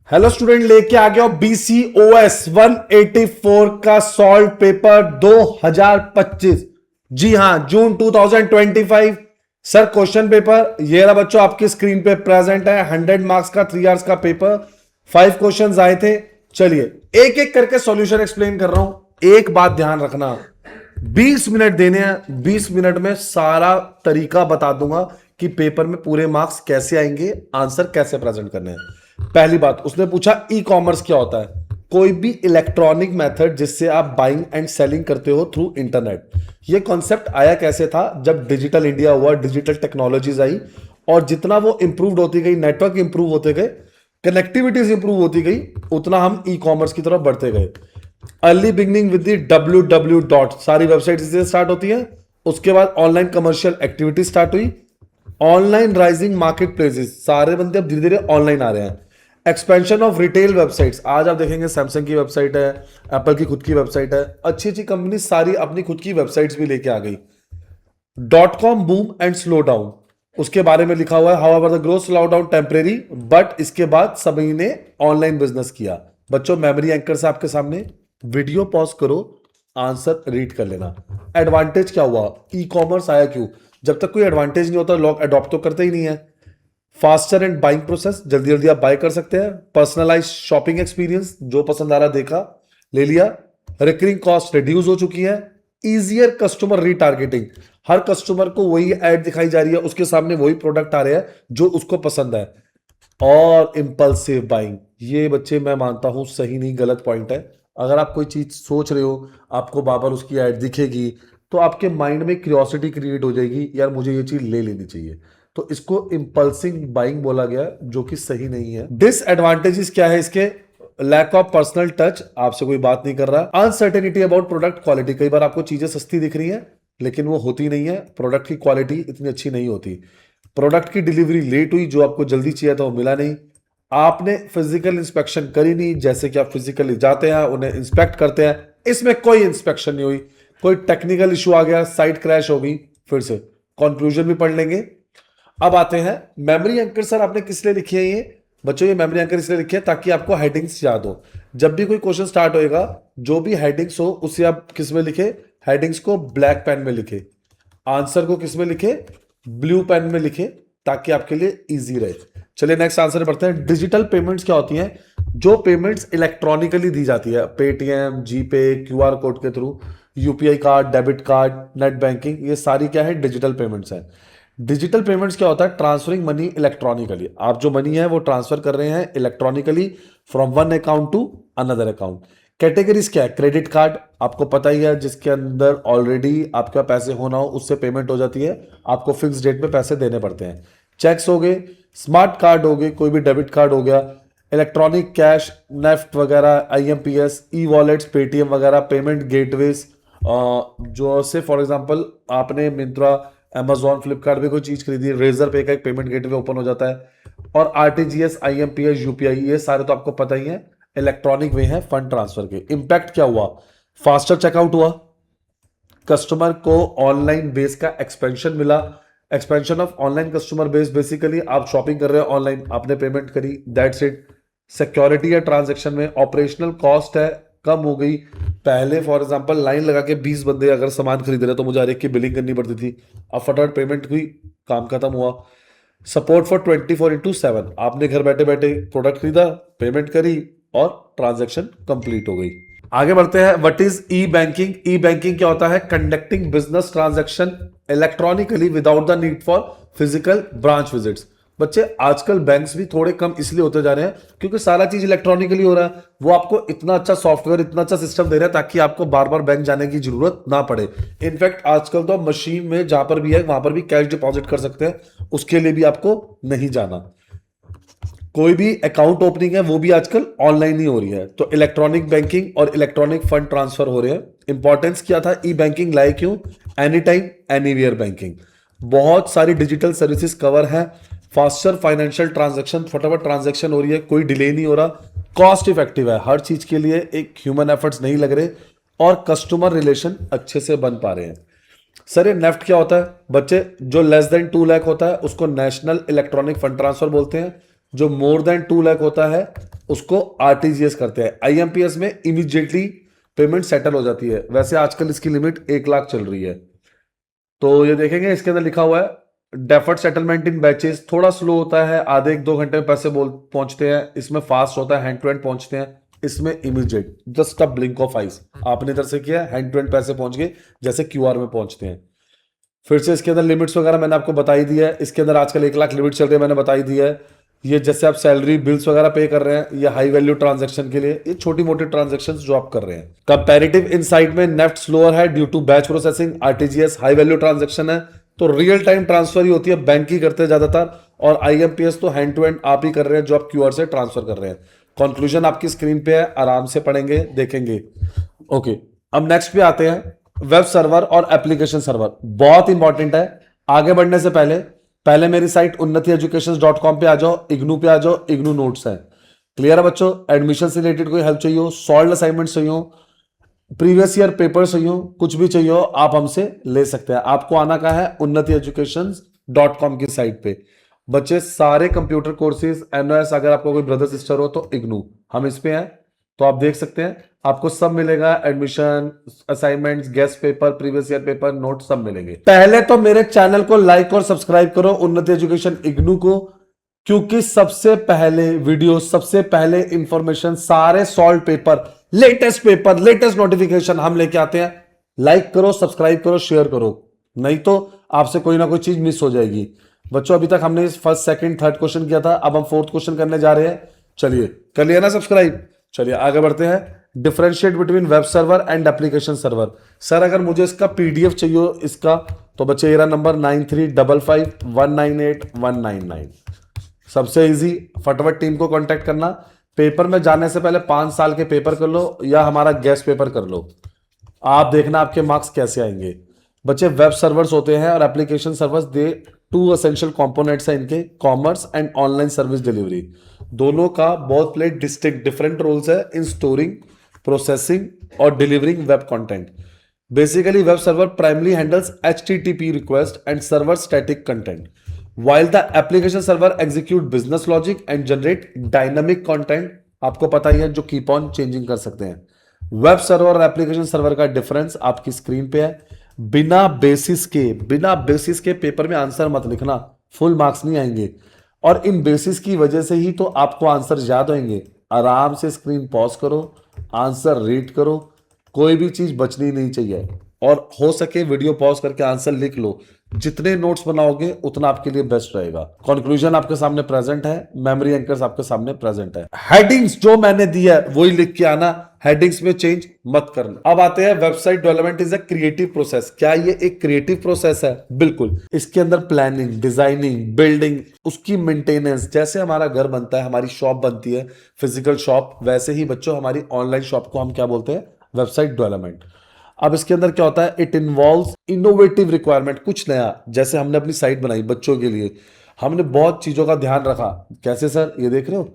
Hello student, लेके आ गया BCOS 184 का सॉल्व पेपर 2025। जी हां, जून 2025। सर क्वेश्चन पेपर ये रहा बच्चों, आपकी स्क्रीन पे प्रेजेंट है। 100 मार्क्स का 3 आवर्स का पेपर, 5 क्वेश्चंस आए थे। चलिए एक एक करके सॉल्यूशन एक्सप्लेन कर रहा हूं। एक बात ध्यान रखना, 20 मिनट देने हैं। 20 मिनट में सारा तरीका बता दूंगा कि पेपर में पूरे मार्क्स कैसे आएंगे, आंसर कैसे प्रेजेंट करने हैं। पहली बात, उसने पूछा ई कॉमर्स क्या होता है। कोई भी इलेक्ट्रॉनिक मेथड जिससे आप बाइंग एंड सेलिंग करते हो थ्रू इंटरनेट। ये कॉन्सेप्ट आया कैसे था, जब डिजिटल इंडिया हुआ, डिजिटल टेक्नोलॉजीज आई, और जितना वो इंप्रूव होती गई, नेटवर्क इंप्रूव होते गए, कनेक्टिविटीज इंप्रूव होती गई, उतना हम ई कॉमर्स की तरफ बढ़ते गए। Early beginning with the www dot, सारी वेबसाइट इससे स्टार्ट होती है। उसके बाद ऑनलाइन कमर्शियल एक्टिविटी स्टार्ट हुई। ऑनलाइन राइजिंग मार्केट प्लेसेस, सारे बंदे अब धीरे धीरे ऑनलाइन आ रहे हैं। एक्सपेंशन ऑफ रिटेल वेबसाइट्स, आज आप देखेंगे सैमसंग की वेबसाइट है, एप्पल की खुद की वेबसाइट है, अच्छी अच्छी कंपनी सारी अपनी खुद की वेबसाइट्स भी लेके आ गई। Dot com boom and slow down, उसके बारे में लिखा हुआ है। How ever the growth slow down temporary, but इसके बाद सभी ने ऑनलाइन बिजनेस किया। बच्चों मेमोरी एंकर से आपके सामने, वीडियो पॉज करो, आंसर रीड कर लेना। एडवांटेज क्या हुआ, ई कॉमर्स आया क्यों? जब तक कोई एडवांटेज नहीं होता लोग अडॉप्ट तो करते ही नहीं है। फास्टर एंड बाइंग प्रोसेस, जल्दी जल्दी आप बाय कर सकते हैं। पर्सनलाइज शॉपिंग एक्सपीरियंस, जो पसंद आ रहा देखा ले लिया। रिकरिंग कॉस्ट रिड्यूस हो चुकी है। इजियर कस्टमर रीटारगेटिंग, हर कस्टमर को वही एड दिखाई जा रही है, उसके सामने वही प्रोडक्ट आ रहे हैं जो उसको पसंद है। और इंपल्सिव बाइंग, ये बच्चे मैं मानता हूं सही नहीं, गलत पॉइंट है। अगर आप कोई चीज सोच रहे हो, आपको बार बार उसकी एड दिखेगी, तो आपके माइंड में क्यूरियोसिटी क्रिएट हो जाएगी, यार मुझे ये चीज ले लेनी चाहिए। तो इसको इंपल्सिव बाइंग बोला गया, जो कि सही नहीं है। डिसएडवांटेजेस क्या है इसके? लैक ऑफ पर्सनल टच, आपसे कोई बात नहीं कर रहा। अनसर्टेनिटी अबाउट प्रोडक्ट क्वालिटी, कई बार आपको चीजें सस्ती दिख रही हैं लेकिन वो होती नहीं है, प्रोडक्ट की क्वालिटी इतनी अच्छी नहीं होती। प्रोडक्ट की डिलीवरी लेट हुई, जो आपको जल्दी चाहिए था वो मिला नहीं। आपने फिजिकल इंस्पेक्शन करी नहीं, जैसे कि आप फिजिकली जाते हैं उन्हें इंस्पेक्ट करते हैं, इसमें कोई इंस्पेक्शन नहीं हुई। कोई टेक्निकल इशू आ गया, साइट क्रैश हो गई। फिर से कंक्लूजन भी पढ़ लेंगे। अब आते हैं मेमोरी एंकर। सर आपने किस लिए लिखी है ये? बच्चों ये मेमोरी एंकर इसलिए लिखी है ताकि आपको हेडिंग्स याद हो। जब भी कोई क्वेश्चन स्टार्ट होएगा, जो भी हेडिंग्स हो उसे आप किस में लिखे? हेडिंग्स को ब्लैक पेन में लिखे। आंसर को किस में लिखे? ब्लू पेन में लिखे, ताकि आपके लिए इजी रहे। चलिए नेक्स्ट आंसर बढ़ते हैं। डिजिटल पेमेंट्स क्या होती हैं? जो पेमेंट्स इलेक्ट्रॉनिकली दी जाती है, पेटीएम, जीपे, क्यूआर कोड के through, UPI card, debit card, net banking, ये सारी क्या है? डिजिटल पेमेंट्स है। डिजिटल पेमेंट्स क्या होता है? ट्रांसफरिंग मनी इलेक्ट्रॉनिकली, आप जो मनी है वो ट्रांसफर कर रहे हैं electronically from one account to another account. Categories क्या है? क्रेडिट कार्ड, आपको पता ही है, जिसके अंदर ऑलरेडी आपके पास पैसे होना हो उससे पेमेंट हो जाती है, आपको फिक्स डेट पे पैसे देने पड़ते हैं। चेक्स हो गए, स्मार्ट कार्ड हो गए, कोई भी डेबिट कार्ड हो गया, इलेक्ट्रॉनिक कैश, नेफ्ट वगैरह, आईएमपीएस, ई वॉलेट्स, पेटीएम वगैरह, पेमेंट गेटवेज, जो से फॉर एग्जांपल आपने मिंत्रा, अमेजॉन, फ्लिपकार्ट पे कोई चीज खरीदी, रेजर पे का एक पेमेंट गेटवे ओपन हो जाता है। और आरटीजीएस, आईएमपीएस, यूपीआई, ये सारे तो आपको पता ही है, इलेक्ट्रॉनिक वे है फंड ट्रांसफर के। इंपैक्ट क्या हुआ? फास्टर चेकआउट हुआ, कस्टमर को ऑनलाइन बेस का एक्सपेंशन मिला। Expansion of online customer base, basically आप शॉपिंग कर रहे हो ऑनलाइन, आपने पेमेंट करी, दैट्स इट। सिक्योरिटी है ट्रांजैक्शन में। ऑपरेशनल कॉस्ट है, कम हो गई। पहले फॉर एग्जांपल लाइन लगा के 20 बंदे अगर सामान खरीद रहे तो मुझे हर एक की बिलिंग करनी पड़ती थी, अब फटाफट पेमेंट हुई, काम खत्म हुआ। सपोर्ट फॉर 24/7, आपने घर बैठे बैठे प्रोडक्ट खरीदा, पेमेंट करी और ट्रांजैक्शन कंप्लीट हो गई। आगे बढ़ते हैं। What is E banking? E banking क्या होता है? Conducting business transaction electronically without the need for physical branch visits. बच्चे आजकल बैंक्स भी थोड़े कम इसलिए होते जा रहे हैं क्योंकि सारा चीज इलेक्ट्रॉनिकली हो रहा है। वो आपको इतना अच्छा सॉफ्टवेयर, इतना अच्छा सिस्टम दे रहा है ताकि आपको बार बार बैंक जाने की जरूरत ना पड़े। इनफैक्ट आजकल तो मशीन में जहां पर भी है वहां पर भी कैश डिपॉजिट कर सकते हैं, उसके लिए भी आपको नहीं जाना। कोई भी अकाउंट ओपनिंग है वो भी आजकल ऑनलाइन ही हो रही है। तो इलेक्ट्रॉनिक बैंकिंग और इलेक्ट्रॉनिक फंड ट्रांसफर हो रहे हैं। इंपॉर्टेंस क्या था ई बैंकिंग लाए क्यों? एनी टाइम एनीवेयर बैंकिंग, बहुत सारी डिजिटल सर्विसेज कवर है। फास्टर फाइनेंशियल ट्रांजैक्शन, फटाफट ट्रांजैक्शन हो रही है, कोई डिले नहीं हो रहा। कॉस्ट इफेक्टिव है, हर चीज के लिए एक ह्यूमन एफर्ट्स नहीं लग रहे, और कस्टमर रिलेशन अच्छे से बन पा रहे हैं। सर ये नेफ्ट क्या होता है? बच्चे जो लेस देन 2 लाख होता है उसको नेशनल इलेक्ट्रॉनिक फंड ट्रांसफर बोलते हैं। जो मोर देन 2 लाख होता है उसको आरटीजीएस करते हैं। आईएमपीएस में इमीडिएटली पेमेंट सेटल हो जाती है। वैसे आजकल इसकी लिमिट 1 लाख चल रही है। तो ये देखेंगे इसके अंदर लिखा हुआ है डेफर्ड सेटलमेंट इन बैचेस, थोड़ा स्लो होता है, आधे 1-2 घंटे में पैसे पहुंचते हैं। इसमें फास्ट होता है, हैंड टू हैंड पहुंचते हैं। इसमें immediate just a blink of eyes आपने इधर से किया, हैंड टू हैंड पैसे पहुंच गए, जैसे क्यूआर में पहुंचते हैं। फिर से इसके अंदर लिमिट्स वगैरह मैंने आपको बताई दी है। इसके अंदर आजकल 1 लाख लिमिट चल रही है, मैंने बताई दी है। ये जैसे आप सैलरी बिल्स वगैरह पे कर रहे हैं, ये हाई वैल्यू ट्रांजैक्शन के लिए, ये छोटी मोटी ट्रांजैक्शंस जो आप कर रहे हैं। कंपैरेटिव इनसाइट में नेफ्ट स्लोअर है due to batch processing. RTGS high value transaction है तो रियल टाइम ट्रांसफर ही होती है, बैंक ही करते हैं ज्यादातर। और आईएमपीएस तो हैंड टू हैंड आप ही कर रहे हैं, जो आप क्यूआर से ट्रांसफर कर रहे हैं। कंक्लूजन आपकी स्क्रीन पे है, आराम से पढ़ेंगे, देखेंगे। ओके, अब नेक्स्ट पे आते हैं। वेब सर्वर और एप्लीकेशन सर्वर बहुत इंपॉर्टेंट है। आगे बढ़ने से पहले मेरी साइट unnatieducation.com पे आ जाओ, इग्नू पे आ जाओ, इग्नू नोट्स है। क्लियर है बच्चों? एडमिशन से रिलेटेड कोई हेल्प चाहिए हो, सॉल्व असाइनमेंट चाहिए हो, प्रीवियस ईयर पेपर चाहिए हो, कुछ भी चाहिए हो, आप हमसे ले सकते हैं। आपको आना कहा है unnatieducation.com की साइट पे। बच्चे सारे कंप्यूटर कोर्सेज एनओएस, अगर आपको कोई ब्रदर सिस्टर हो तो इग्नू, हम इस पे हैं, तो आप देख सकते हैं, आपको सब मिलेगा। Admission, assignments, guest paper, previous year paper, note सब मिलेंगे। पहले तो मेरे चैनल को लाइक और सब्सक्राइब करो, उन्नति एजुकेशन इग्नू को, क्योंकि सबसे पहले वीडियो, सबसे पहले इंफॉर्मेशन, सारे सॉल्व पेपर, लेटेस्ट नोटिफिकेशन हम लेके आते हैं। लाइक करो, सब्सक्राइब करो, शेयर करो, नहीं तो आपसे कोई ना कोई चीज मिस हो जाएगी। बच्चों अभी तक हमने फर्स्ट, सेकंड, थर्ड क्वेश्चन किया था, अब हम फोर्थ क्वेश्चन करने जा रहे हैं। चलिए कर लिया ना सब्सक्राइब? चलिए आगे बढ़ते हैं। Differentiate between web server and application server. Sir अगर मुझे इसका पीडीएफ चाहिए इसका, तो बच्चे ये रहा नंबर 9355198199। सबसे इजी, फटाफट टीम को कांटेक्ट करना। पेपर में जाने से पहले 5 साल के पेपर कर लो या हमारा गेस्ट पेपर कर लो, आप देखना आपके मार्क्स कैसे आएंगे। बच्चे वेब सर्वर्स होते हैं और एप्लीकेशन सर्वर्स, दे 2 एसेंशियल कंपोनेंट्स हैं इनके, commerce and online service delivery. दोनों का बहुत प्ले डिस्टिंक्ट डिफरेंट रोल्स है इन स्टोरिंग, प्रोसेसिंग और delivering web content. Basically web server primary handles HTTP request and server static content, while the application server execute business logic and generate dynamic content। आपको पता ही है, जो keep on changing कर सकते हैं। Web server और application server का difference आपकी स्क्रीन पे है। बिना बेसिस के पेपर में आंसर मत लिखना, फुल मार्क्स नहीं आएंगे। और इन बेसिस की वजह से ही तो आपको आंसर याद होंगे। आराम से स्क्रीन पॉज करो, आंसर रीड करो, कोई भी चीज बचनी नहीं चाहिए। और हो सके वीडियो पॉज करके आंसर लिख लो। जितने नोट्स बनाओगे उतना आपके लिए बेस्ट रहेगा। कंक्लूजन आपके सामने प्रेजेंट है, मेमोरी एंकर्स आपके सामने प्रेजेंट है। हेडिंग्स जो मैंने दी है वही लिख के आना, हेडिंग्स में चेंज मत करना। अब आते हैं, website development is a creative process. क्या ये एक क्रिएटिव प्रोसेस है? बिल्कुल। इसके अंदर प्लानिंग, डिजाइनिंग, बिल्डिंग, उसकी मेंटेनेंस, जैसे हमारा घर बनता है, हमारी शॉप बनती है, फिजिकल शॉप, वैसे ही बच्चों हमारी ऑनलाइन शॉप को हम क्या बोलते हैं? Website development. अब इसके अंदर क्या होता है? इट इन्वॉल्व्स इनोवेटिव रिक्वायरमेंट, कुछ नया। जैसे हमने अपनी साइट बनाई बच्चों के लिए, हमने बहुत चीजों का ध्यान रखा। कैसे सर? ये देख रहे हो,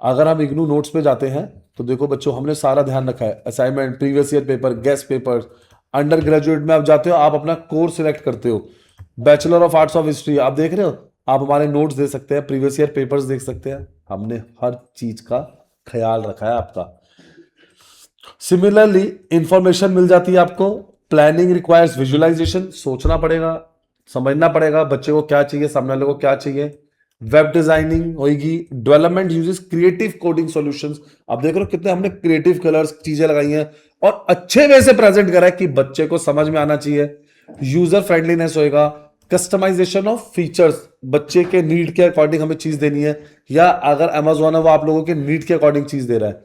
अगर हम इग्नू नोट्स पे जाते हैं तो देखो बच्चों, हमने सारा ध्यान रखा है। Assignment, previous year paper, guest paper. Under graduate में आप जाते हो, आप अपना कोर्स सिलेक्ट करते हो। Bachelor of arts of history, आप देख रहे हो, आप हमारे नोट्स दे सकते हैं, प्रीवियस ईयर पेपर्स देख सकते हैं। हमने हर चीज का ख्याल रखा है आपका। सिमिलरली इंफॉर्मेशन मिल जाती है आपको। प्लानिंग रिक्वायर्स विजुअलाइजेशन, सोचना पड़ेगा, समझना पड़ेगा बच्चे को क्या चाहिए, सामने वाले को क्या चाहिए। वेब डिजाइनिंग होगी। Development uses creative coding solutions. आप देख रहे हो कितने हमने क्रिएटिव कलर्स चीजें लगाई हैं और अच्छे वे से प्रेजेंट करा है कि बच्चे को समझ में आना चाहिए। यूजर फ्रेंडलीनेस होएगा। कस्टमाइजेशन ऑफ फीचर्स, बच्चे के नीड के अकॉर्डिंग हमें चीज देनी है, या अगर अमेजोन है वो आप लोगों के नीड के अकॉर्डिंग चीज दे रहा है।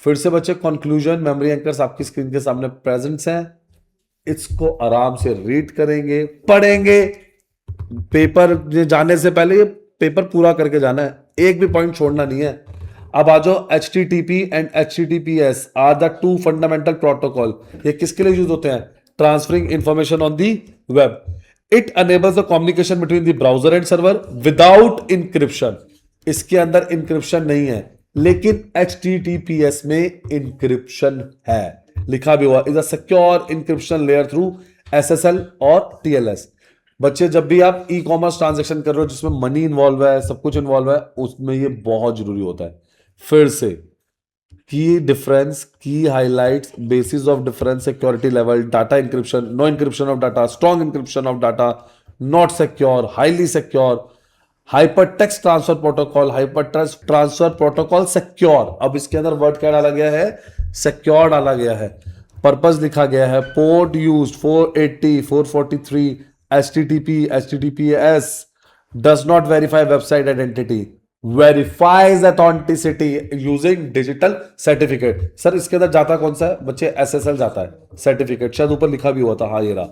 फिर से बच्चे कंक्लूजन, मेमोरी एंकर्स आपकी स्क्रीन के सामने प्रेजेंट्स हैं। इसको आराम से रीड करेंगे, पढ़ेंगे। पेपर जाने से पहले ये पेपर पूरा करके जाना है, एक भी पॉइंट छोड़ना नहीं है। अब आ जाओ, HTTP and HTTPS are the 2 fundamental protocol. ये किसके लिए यूज होते हैं? Transferring information on the web. It enables the communication between the browser and server without encryption. इसके अंदर इंक्रिप्शन नहीं है, लेकिन HTTPS में इंक्रिप्शन है, लिखा भी हुआ, is a secure encryption layer through SSL और TLS। बच्चे जब भी आप ई कॉमर्स ट्रांजेक्शन कर रहे हो जिसमें मनी इन्वॉल्व है, सब कुछ इन्वॉल्व है, उसमें ये बहुत जरूरी होता है। फिर से की डिफरेंस, की highlights, basis of difference, security level, data encryption, no encryption of data, strong encryption of data, not secure, highly secure, hyper text transfer protocol, hyper text transfer protocol secure. अब इसके अंदर वर्ड क्या डाला गया है? Secure डाला गया है। पर्पस लिखा गया है, port used 480 443 HTTP HTTPS does not verify website identity, verifies authenticity using digital certificate. Sir इसके अंदर जाता कौन सा है बच्चे? एसएसएल जाता है सर्टिफिकेट, शायद ऊपर लिखा भी हुआ था, हाँ ये रहा,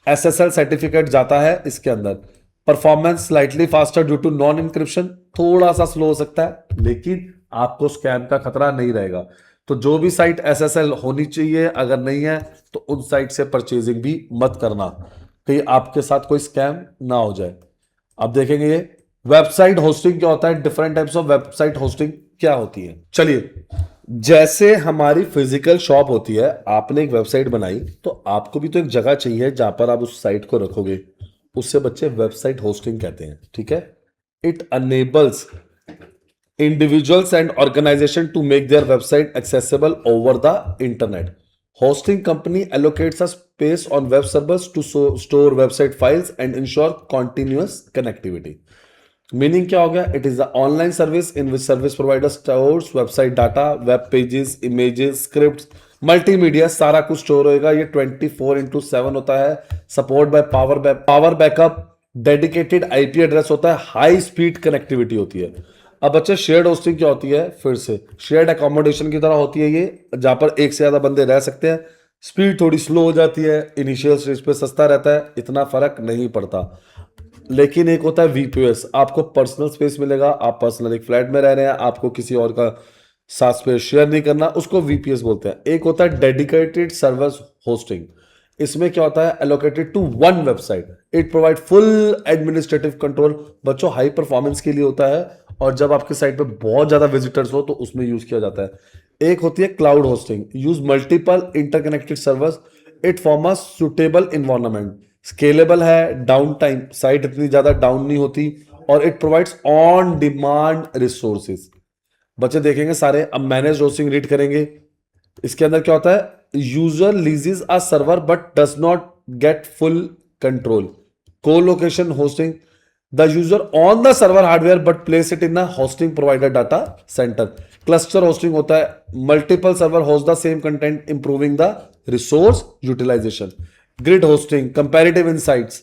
एसएसएल सर्टिफिकेट जाता है इसके अंदर। Performance slightly faster due to non encryption, थोड़ा सा स्लो हो सकता है लेकिन आपको स्कैम का खतरा नहीं रहेगा। तो जो भी साइट एसएसएल होनी चाहिए, अगर नहीं है तो उन साइट से परचेजिंग भी मत करना, कहीं आपके साथ कोई स्कैम ना हो जाए। अब देखेंगे ये वेबसाइट होस्टिंग क्या होता है, different types of website hosting क्या होती है। चलिए, जैसे हमारी फिजिकल शॉप होती है, आपने एक वेबसाइट बनाई तो आपको भी तो एक जगह चाहिए जहां पर आप उस साइट को रखोगे, उससे बच्चे वेबसाइट होस्टिंग कहते हैं, ठीक है। It enables individuals and organization to make their website accessible over the internet. Hosting company allocates a space on web servers to store website files and ensure continuous connectivity. Meaning क्या हो गया? It is the online service in which service provider stores website data, web pages, images, scripts, multimedia, सारा कुछ store होएगा। ये 24/7 होता है। Support by power backup, dedicated IP address होता है, हाई स्पीड कनेक्टिविटी होती है। अब बच्चे शेयर्ड होस्टिंग क्या होती है? फिर से शेयर्ड एकोमोडेशन की तरह होती है ये, जहां पर एक से ज्यादा बंदे रह सकते हैं। स्पीड थोड़ी स्लो हो जाती है, इनिशियल स्टेज पे सस्ता रहता है, इतना फर्क नहीं पड़ता। लेकिन एक होता है वीपीएस, आपको पर्सनल स्पेस मिलेगा, आप पर्सनल एक फ्लैट में रह रहे हैं, आपको किसी और का साथ स्पेस शेयर नहीं करना, उसको वीपीएस बोलते हैं। एक होता है डेडिकेटेड सर्वर होस्टिंग, इसमें क्या होता है? Allocated to one website, it provide full administrative control. बच्चों हाई परफॉर्मेंस के लिए होता है और जब आपके साइट पे बहुत ज्यादा विजिटर्स हो तो उसमें यूज किया जाता है। एक होती है cloud hosting, use multiple interconnected servers, it form a suitable environment, scalable है, डाउन टाइम, साइट इतनी ज्यादा डाउन नहीं होती, और it provides on demand resources. बच्चे देखेंगे सारे। अब मैनेज होस्टिंग रीड करेंगे, इसके अंदर क्या होता है? User leases a server but does not get full control. Colocation hosting, the user on the server hardware but place it in a hosting provider data centre. Cluster hosting होता है, multiple server host the same content, improving the resource utilization. Grid hosting, comparative insights,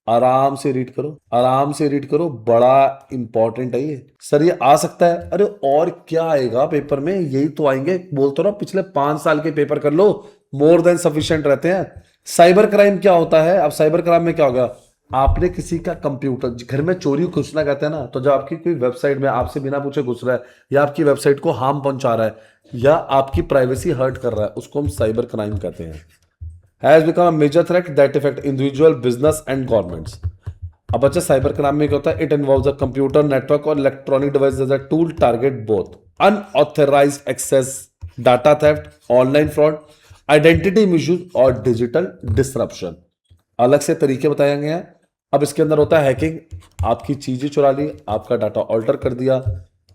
आराम से read करो, आराम से read करो, बड़ा important है ये। सर ये आ सकता है, अरे और क्या आएगा पेपर में? यही तो आएंगे, बोलते रहो पिछले 5 साल के पेपर कर लो, मोर देन सफिशिएंट रहते हैं। साइबर क्राइम क्या होता है? अब साइबर क्राइम में क्या होगा? आपने किसी का कंप्यूटर, घर में चोरी घुसना कहते हैं ना, तो जब आपकी कोई वेबसाइट में आपसे बिना पूछे घुस रहा है, या आपकी वेबसाइट को हार्म पहुंचा रहा है, या आपकी प्राइवेसी हर्ट कर रहा है, उसको हम साइबर क्राइम कहते हैं। Has become a major threat that affect individual, business and governments. अब अच्छा साइबर क्राइम में क्या होता है? It involves a computer network और electronic device as a tool target both unauthorised access, data theft, online fraud, identity misuse और digital disruption. अलग से तरीके बताए गए हैं। अब इसके अंदर होता है हैकिंग, आपकी चीजें चुरा ली, आपका डाटा ऑल्टर कर दिया।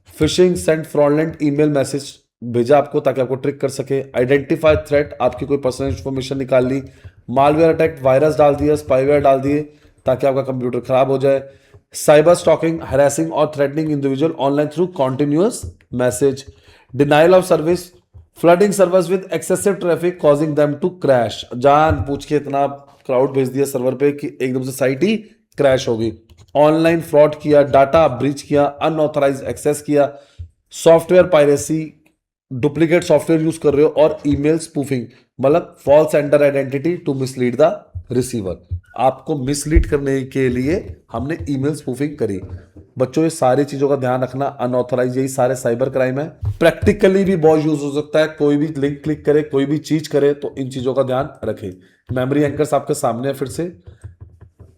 Fishing, send fraudulent email message भेजा आपको ताकि आपको ट्रिक कर सके। आइडेंटिफाई थ्रेट, आपकी कोई पर्सनल इंफॉर्मेशन निकाल ली। मालवेयर अटैक, वायरस डाल दिया, स्पाईवेयर डाल दिए ताकि आपका कंप्यूटर खराब हो जाए। साइबर स्टॉकिंग, हरासिंग और threatening individual online through continuous message. Denial of service, flooding servers with excessive traffic causing them to crash. जान पूछ के इतना क्राउड भेज दिया सर्वर पे कि एकदम से साइट ही क्रैश होगी। ऑनलाइन फ्रॉड किया, डाटा ब्रीच किया, अनऑथराइज एक्सेस किया, software piracy, duplicate software use कर रहे हो, और ईमेल स्पूफिंग, मतलब false sender identity to mislead the receiver. आपको मिसलीड करने के लिए हमने ईमेल स्पूफिंग करी। बच्चों ये सारी चीजों का ध्यान रखना, अनऑथराइज, यही सारे साइबर क्राइम है। प्रैक्टिकली भी बहुत यूज हो सकता है, कोई भी लिंक क्लिक करे, कोई भी चीज करे, तो इन चीजों का ध्यान रखें। मेमोरी एंकर्स आपके सामने है। फिर से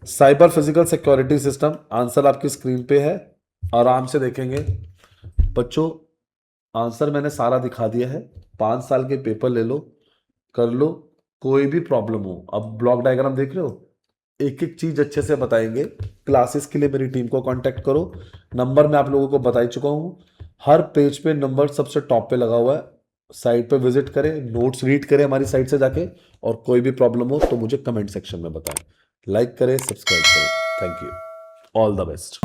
cyber physical security system, answer आपकी स्क्रीन पे है, आराम से देखेंगे। बच्चों आंसर मैंने सारा दिखा दिया है, 5 साल के पेपर ले लो, कर लो, कोई भी प्रॉब्लम हो। अब ब्लॉक डायग्राम देख रहे हो, एक एक चीज अच्छे से बताएंगे। क्लासेस के लिए मेरी टीम को कांटेक्ट करो, नंबर मैं आप लोगों को बता ही चुका हूं। हर पेज पे नंबर सबसे टॉप पे लगा हुआ है। साइट पे विजिट करें, नोट्स रीड करें हमारी साइट से जाके, और कोई भी प्रॉब्लम हो तो मुझे कमेंट सेक्शन में बताएं। लाइक करें, सब्सक्राइब करें। Thank you, all the best.